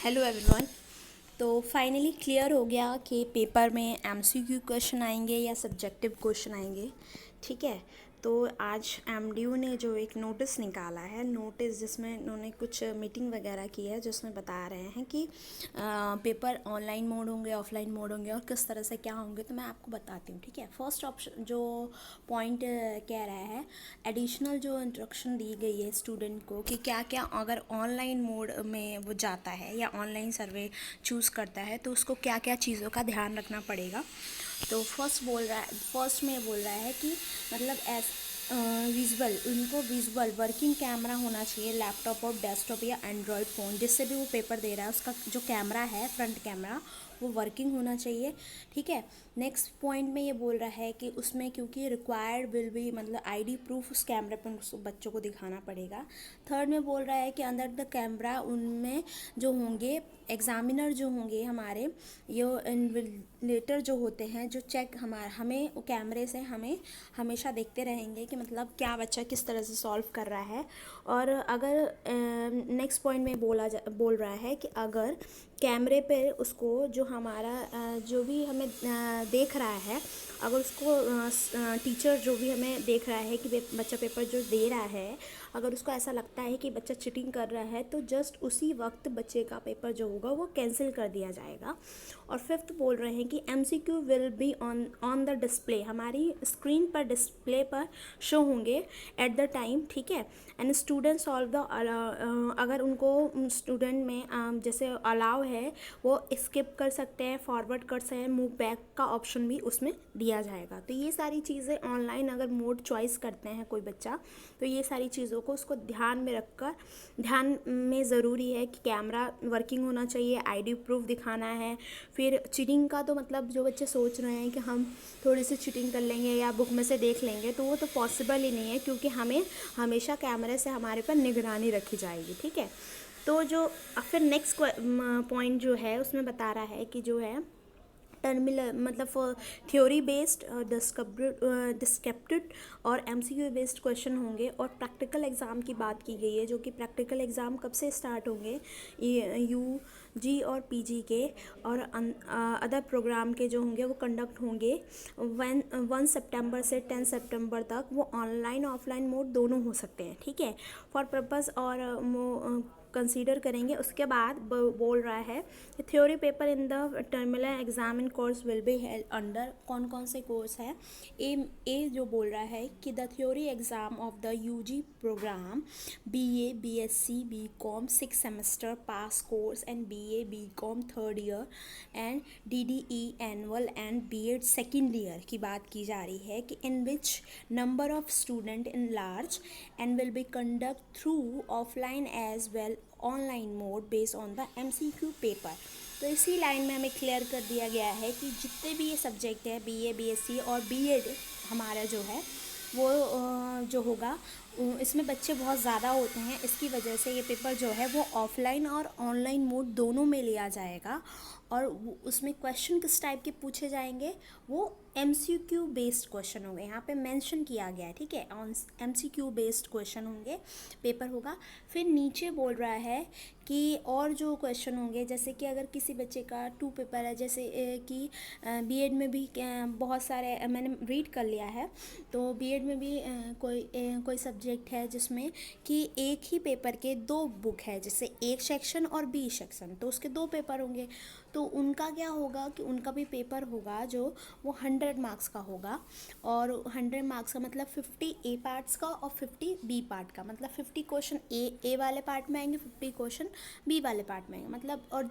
Hello everyone. तो finally clear हो गया कि पेपर में एमसीक्यू क्वेश्चन आएंगे या सब्जेक्टिव क्वेश्चन आएंगे। ठीक है। तो आज एमडीयू ने जो एक नोटिस निकाला है, नोटिस जिसमें उन्होंने कुछ मीटिंग वगैरह की है, जिसमें बता रहे हैं कि पेपर ऑनलाइन मोड होंगे, ऑफलाइन मोड होंगे और किस तरह से क्या होंगे। तो मैं आपको बताती हूँ। ठीक है। फर्स्ट ऑप्शन जो पॉइंट कह रहा है, एडिशनल जो इंस्ट्रक्शन दी गई है स्टूडेंट को कि क्या क्या अगर ऑनलाइन मोड में वो जाता है या ऑनलाइन सर्वे चूज़ करता है तो उसको क्या क्या चीज़ों का ध्यान रखना पड़ेगा। तो फर्स्ट में बोल रहा है कि मतलब विजुअल, उनको विजुअल वर्किंग कैमरा होना चाहिए लैपटॉप और डेस्कटॉप या एंड्रॉयड फ़ोन जिससे भी वो पेपर दे रहा है, उसका जो कैमरा है फ्रंट कैमरा वो वर्किंग होना चाहिए। ठीक है। नेक्स्ट पॉइंट में ये बोल रहा है कि उसमें क्योंकि रिक्वायर्ड विल बी मतलब आईडी प्रूफ उस कैमरे पर बच्चों को दिखाना पड़ेगा। थर्ड में बोल रहा है कि अंदर द कैमरा उनमें जो होंगे एग्जामिनर जो होंगे हमारे, ये इन्विजिलेटर जो होते हैं जो चेक हमें कैमरे से हमें हमेशा देखते रहेंगे कि मतलब क्या बच्चा किस तरह से सॉल्व कर रहा है। और अगर नेक्स्ट पॉइंट में बोल रहा है कि अगर कैमरे पे उसको जो हमारा जो भी हमें देख रहा है, अगर उसको टीचर जो भी हमें देख रहा है कि बच्चा पेपर जो दे रहा है, अगर उसको ऐसा लगता है कि बच्चा चीटिंग कर रहा है तो जस्ट उसी वक्त बच्चे का पेपर जो होगा वो कैंसिल कर दिया जाएगा। और फिफ्थ बोल रहे हैं कि MCQ will be on the display, हमारी स्क्रीन पर डिस्प्ले पर शो होंगे एट द टाइम। ठीक है। एंड स्टूडेंट सॉल्व द अगर उनको स्टूडेंट में जैसे अलाउ है वो स्किप कर सकते हैं, फॉरवर्ड कर सकते हैं, मूव बैक का ऑप्शन भी उसमें दिया जाएगा। तो ये सारी चीज़ें ऑनलाइन अगर मोड चॉइस करते हैं कोई बच्चा तो ये सारी चीज़ों को उसको ध्यान में रखकर, ध्यान में ज़रूरी है कि कैमरा वर्किंग होना चाहिए, आईडी प्रूफ दिखाना है। फिर चीटिंग का तो मतलब जो बच्चे सोच रहे हैं कि हम थोड़ी सी चीटिंग कर लेंगे या बुक में से देख लेंगे तो वो तो पॉसिबल ही नहीं है, क्योंकि हमें हमेशा कैमरे से हमारे पर निगरानी रखी जाएगी। ठीक है। तो जो फिर नेक्स्ट पॉइंट जो है उसमें बता रहा है कि जो है टर्मिनल मतलब थ्योरी बेस्ड डिस्क्रिप्टिव और एमसीक्यू बेस्ड क्वेश्चन होंगे। और प्रैक्टिकल एग्ज़ाम की बात की गई है, जो कि प्रैक्टिकल एग्ज़ाम कब से स्टार्ट होंगे, यूजी और पीजी के और अदर प्रोग्राम के जो होंगे वो कंडक्ट होंगे 1 सितंबर से 10 सितंबर तक। वो ऑनलाइन ऑफलाइन मोड दोनों हो सकते हैं। ठीक है। फॉर पर्पस और कंसीडर करेंगे। उसके बाद बोल रहा है कि theory paper in the terminal exam in course will be held under, कौन कौन से कोर्स हैं। ए जो बोल रहा है कि the theory exam of the UG program BA BSc BCom 6 semester pass course and BA BCom 3rd year and DDE annual and BEd 2nd year की बात की जा रही है कि in which number of student in large and will be conduct through offline as well online mode based on the MCQ paper. तो इसी line में हमें क्लियर कर दिया गया है कि जितने भी ये सब्जेक्ट है बीए बीएससी और बीएड हमारा जो है वो जो होगा इसमें बच्चे बहुत ज़्यादा होते हैं, इसकी वजह से ये पेपर जो है वो ऑफलाइन और ऑनलाइन मोड दोनों में लिया जाएगा। और उसमें क्वेश्चन किस टाइप के पूछे जाएंगे, वो एमसीक्यू बेस्ड क्वेश्चन होंगे, यहाँ पे मेंशन किया गया है। ठीक है। एमसीक्यू बेस्ड क्वेश्चन होंगे, पेपर होगा। फिर नीचे बोल रहा है कि और जो क्वेश्चन होंगे, जैसे कि अगर किसी बच्चे का 2 पेपर है, जैसे कि बीएड में भी बहुत सारे मैंने रीड कर लिया है, तो बीएड में भी कोई सब्जेक्ट है जिसमें कि एक ही पेपर के 2 बुक है, जैसे एक सेक्शन और बी सेक्शन, तो उसके 2 पेपर होंगे। तो उनका क्या होगा कि उनका भी पेपर होगा जो वो 100 मार्क्स का होगा। और 100 मार्क्स का मतलब 50 ए पार्ट्स का और 50 बी पार्ट का, मतलब 50 क्वेश्चन ए वाले पार्ट में आएंगे, 50 क्वेश्चन बी वाले पार्ट में आएंगे। मतलब और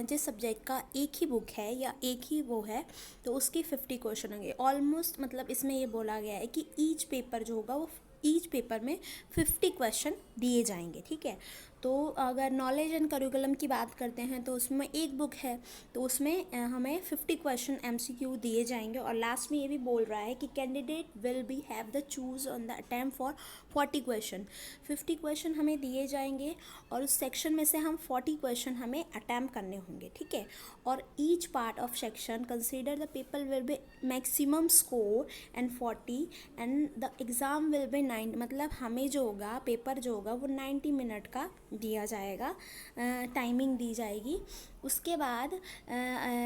जिस सब्जेक्ट का एक ही बुक है या एक ही वो है तो उसकी 50 क्वेश्चन होंगे ऑलमोस्ट। मतलब इसमें ये बोला गया है कि ईच पेपर जो होगा वो ईच पेपर में 50 क्वेश्चन दिए जाएंगे। ठीक है। तो अगर नॉलेज एंड करिकुलम की बात करते हैं तो उसमें एक बुक है, तो उसमें हमें 50 क्वेश्चन एमसीक्यू दिए जाएंगे। और लास्ट में ये भी बोल रहा है कि candidate will be have the choose on the attempt for 40 question, 50 question हमें दिए जाएंगे और उस सेक्शन में से हम 40 क्वेश्चन हमें अटैम्प्ट करने होंगे। ठीक है। और each part of section consider the paper will be maximum score and 40 and the exam will be 90, मतलब हमें जो होगा पेपर जो होगा वो 90 मिनट का दिया जाएगा, टाइमिंग दी जाएगी। उसके बाद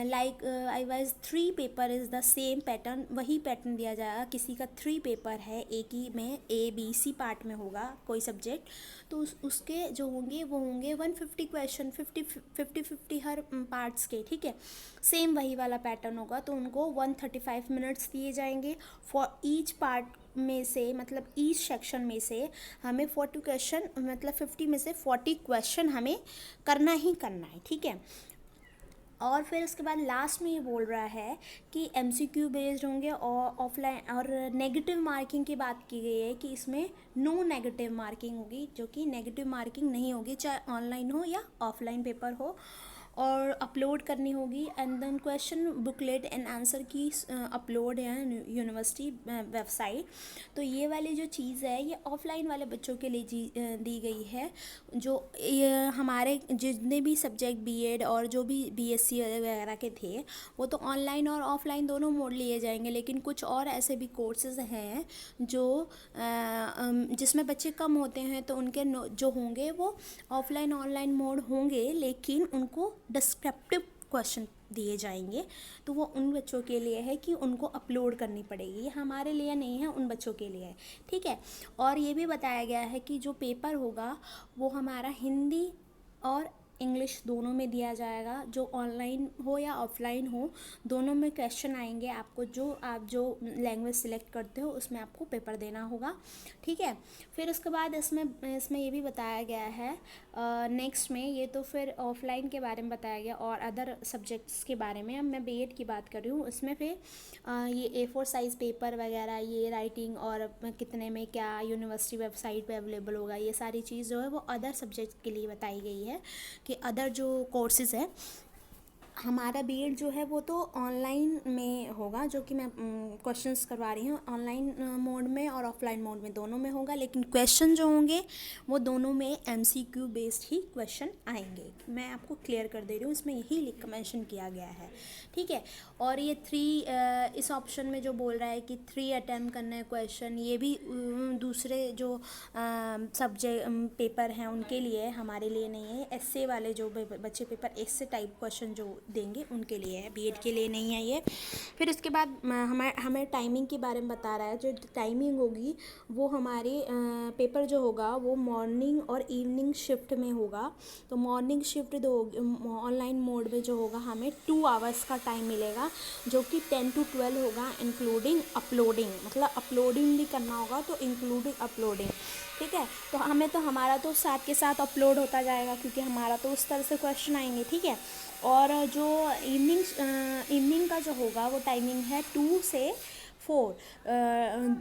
like I was 3 paper is the same pattern, वही पैटर्न दिया जाएगा। किसी का 3 पेपर है, एक ही में ABC पार्ट में होगा कोई सब्जेक्ट, तो उसके जो होंगे वो होंगे 150 क्वेश्चन, 50 हर पार्ट्स के, ठीक है। सेम वही वाला पैटर्न होगा, तो उनको 135 मिनट्स दिए जाएंगे फॉर ईच पार्ट में से, मतलब ईच सेक्शन में से हमें 40 क्वेश्चन, मतलब 50 में से 40 क्वेश्चन हमें करना ही करना है, ठीक है। और फिर उसके बाद लास्ट में ये बोल रहा है कि MCQ बेस्ड होंगे और ऑफलाइन, और नेगेटिव मार्किंग की बात की गई है कि इसमें नो नेगेटिव मार्किंग होगी, जो कि नेगेटिव मार्किंग नहीं होगी, चाहे ऑनलाइन हो या ऑफलाइन पेपर हो, और अपलोड करनी होगी। And then question booklet and answer key upload है यूनिवर्सिटी वेबसाइट। तो ये वाली जो चीज़ है ये ऑफलाइन वाले बच्चों के लिए दी गई है। जो हमारे जितने भी सब्जेक्ट बीएड और जो भी BSc वगैरह के थे, वो तो ऑनलाइन और ऑफलाइन दोनों मोड लिए जाएंगे। लेकिन कुछ और ऐसे भी कोर्सेज हैं जो जिसमें बच्चे कम होते हैं, तो उनके जो होंगे वो ऑफलाइन ऑनलाइन मोड होंगे, लेकिन उनको डिस्क्रिप्टिव क्वेश्चन दिए जाएंगे। तो वो उन बच्चों के लिए है कि उनको अपलोड करनी पड़ेगी, ये हमारे लिए नहीं है, उन बच्चों के लिए है, ठीक है। और ये भी बताया गया है कि जो पेपर होगा वो हमारा हिंदी और इंग्लिश दोनों में दिया जाएगा। जो ऑनलाइन हो या ऑफलाइन हो, दोनों में क्वेश्चन आएंगे आपको। आप जो लैंग्वेज सिलेक्ट करते हो उसमें आपको पेपर देना होगा, ठीक है। फिर उसके बाद इसमें ये भी बताया गया है नेक्स्ट में, ये तो फिर ऑफलाइन के बारे में बताया गया और अदर सब्जेक्ट्स के बारे में। अब मैं बीएड की बात कर रही हूँ, उसमें फिर ये A4 साइज़ पेपर वगैरह, ये राइटिंग और कितने में क्या यूनिवर्सिटी वेबसाइट पे अवेलेबल होगा, ये सारी चीज़ जो है वो अदर सब्जेक्ट के लिए बताई गई है कि अदर जो कोर्सेज़ है। हमारा बीएड जो है वो तो ऑनलाइन में होगा, जो कि मैं क्वेश्चंस करवा रही हूँ ऑनलाइन मोड में और ऑफलाइन मोड में, दोनों में होगा। लेकिन क्वेश्चन जो होंगे वो दोनों में MCQ बेस्ड ही क्वेश्चन आएंगे। मैं आपको क्लियर कर दे रही हूँ, इसमें यही मेंशन किया गया है, ठीक है। और ये 3 इस ऑप्शन में जो बोल रहा है कि 3 अटैम्प्ट करना है क्वेश्चन, ये भी दूसरे जो सब्जेक्ट पेपर हैं उनके लिए, हमारे लिए नहीं है। एस्से वाले जो बच्चे पेपर एस्से टाइप क्वेश्चन जो देंगे उनके लिए है, बीएड के लिए नहीं है ये। फिर उसके बाद हमें टाइमिंग के बारे में बता रहा है। जो टाइमिंग होगी वो हमारे पेपर जो होगा वो मॉर्निंग और इवनिंग शिफ्ट में होगा। तो मॉर्निंग शिफ्ट ऑनलाइन मोड में जो होगा हमें 2 आवर्स का टाइम मिलेगा, जो कि 10 to 12 होगा, इंक्लूडिंग अपलोडिंग, मतलब अपलोडिंग भी करना होगा तो इंक्लूडिंग अपलोडिंग, ठीक है। तो हमारा तो साथ के साथ अपलोड होता जाएगा, क्योंकि हमारा तो उस तरह से क्वेश्चन आएंगे, ठीक है। और जो इवनिंग का जो होगा वो टाइमिंग है 2 से 4,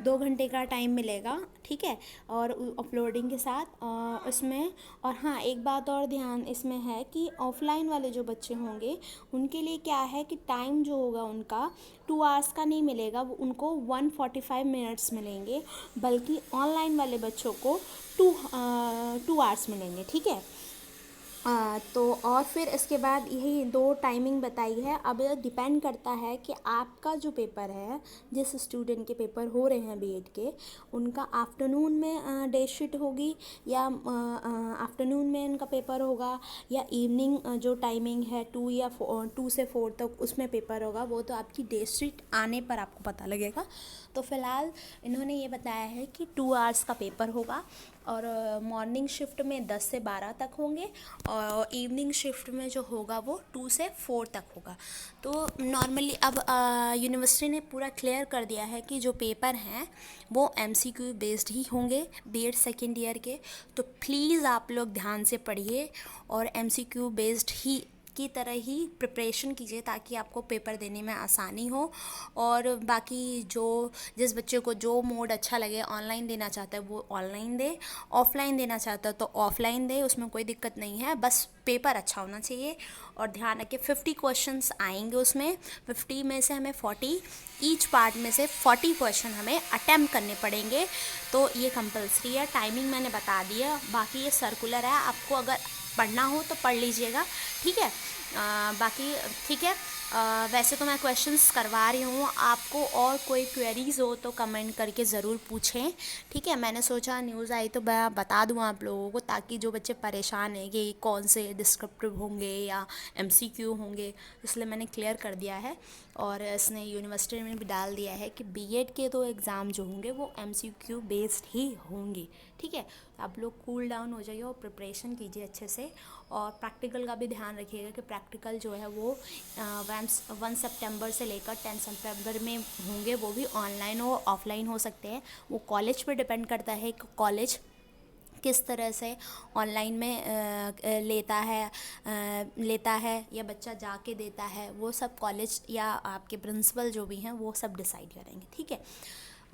2 घंटे का टाइम मिलेगा, ठीक है। और अपलोडिंग के साथ उसमें, और हाँ एक बात और ध्यान इसमें है कि ऑफलाइन वाले जो बच्चे होंगे उनके लिए क्या है कि टाइम जो होगा उनका 2 आवर्स का नहीं मिलेगा, वो उनको 145 मिनट्स मिलेंगे, बल्कि ऑनलाइन वाले बच्चों को 2 आवर्स मिलेंगे, ठीक है। तो और फिर इसके बाद यही 2 टाइमिंग बताई है। अब यह डिपेंड करता है कि आपका जो पेपर है, जिस स्टूडेंट के पेपर हो रहे हैं बीएड के, उनका आफ्टरनून में डे शिफ्ट होगी या आफ्टरनून में उनका पेपर होगा, या इवनिंग जो टाइमिंग है 2 से 4 तक उसमें पेपर होगा। वो तो आपकी डे शिफ्ट आने पर आपको पता लगेगा। तो फ़िलहाल इन्होंने ये बताया है कि 2 आवर्स का पेपर होगा, और मॉर्निंग शिफ्ट में 10 से 12 तक होंगे, और इवनिंग शिफ्ट में जो होगा वो 2 से 4 तक होगा। तो नॉर्मली अब यूनिवर्सिटी ने पूरा क्लियर कर दिया है कि जो पेपर हैं वो MCQ बेस्ड ही होंगे बीएड सेकेंड ईयर के। तो प्लीज़ आप लोग ध्यान से पढ़िए और MCQ बेस्ड ही की तरह ही प्रिपरेशन कीजिए, ताकि आपको पेपर देने में आसानी हो। और बाकी जिस बच्चे को जो मोड अच्छा लगे, ऑनलाइन देना चाहता है वो ऑनलाइन दे, ऑफलाइन देना चाहता है तो ऑफलाइन दे, उसमें कोई दिक्कत नहीं है, बस पेपर अच्छा होना चाहिए। और ध्यान रखिए 50 क्वेश्चंस आएंगे उसमें, 50 में से हमें 40, ईच पार्ट में से 40 क्वेश्चन हमें अटैम्प्ट करने पड़ेंगे। तो ये कंपलसरी है। टाइमिंग मैंने बता दिया, बाकी ये सर्कुलर है, आपको अगर पढ़ना हो तो पढ़ लीजिएगा, ठीक है। बाकी ठीक है। वैसे तो मैं क्वेश्चंस करवा रही हूँ, आपको और कोई क्वेरीज़ हो तो कमेंट करके ज़रूर पूछें, ठीक है। मैंने सोचा न्यूज़ आई तो मैं बता दूँ आप लोगों को, ताकि जो बच्चे परेशान हैं कि कौन से डिस्क्रिप्टिव होंगे या एमसीक्यू होंगे, इसलिए मैंने क्लियर कर दिया है। और इसने यूनिवर्सिटी में भी डाल दिया है कि बीएड के तो एग्ज़ाम जो होंगे वो एमसीक्यू बेस्ड ही होंगे, ठीक है। आप लोग कूल डाउन हो जाइए और प्रिपरेशन कीजिए अच्छे से, और प्रैक्टिकल का भी ध्यान रखिएगा कि प्रैक्टिकल जो है वो 1 सितंबर से लेकर 10 सितंबर में होंगे। वो भी ऑनलाइन और ऑफलाइन हो सकते हैं, वो कॉलेज पे डिपेंड करता है कि कॉलेज किस तरह से ऑनलाइन में लेता है या बच्चा जाके देता है, वो सब कॉलेज या आपके प्रिंसिपल जो भी हैं वो सब डिसाइड करेंगे, ठीक है।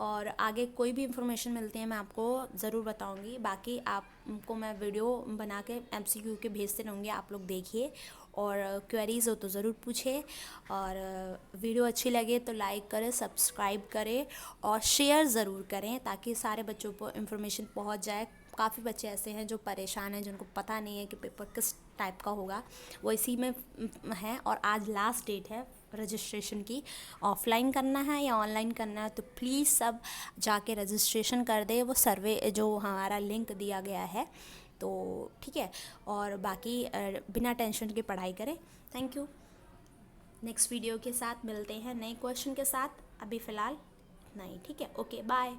और आगे कोई भी इंफॉर्मेशन मिलती है मैं आपको ज़रूर बताऊंगी। बाकी आपको मैं वीडियो बना के एमसीक्यू के भेजते रहूँगी, आप लोग देखिए, और क्वेरीज़ हो तो ज़रूर पूछे। और वीडियो अच्छी लगे तो लाइक करें, सब्सक्राइब करें और शेयर ज़रूर करें, ताकि सारे बच्चों को इन्फॉर्मेशन पहुंच जाए। काफ़ी बच्चे ऐसे हैं जो परेशान हैं, जिनको पता नहीं है कि पेपर किस टाइप का होगा, वो इसी में हैं। और आज लास्ट डेट है रजिस्ट्रेशन की, ऑफलाइन करना है या ऑनलाइन करना है, तो प्लीज़ सब जाके रजिस्ट्रेशन कर दे। वो सर्वे जो हमारा लिंक दिया गया है, तो ठीक है। और बाकी बिना टेंशन के पढ़ाई करें। Thank you. नेक्स्ट वीडियो के साथ मिलते हैं नए क्वेश्चन के साथ, अभी फ़िलहाल नहीं, ठीक है। Okay, bye.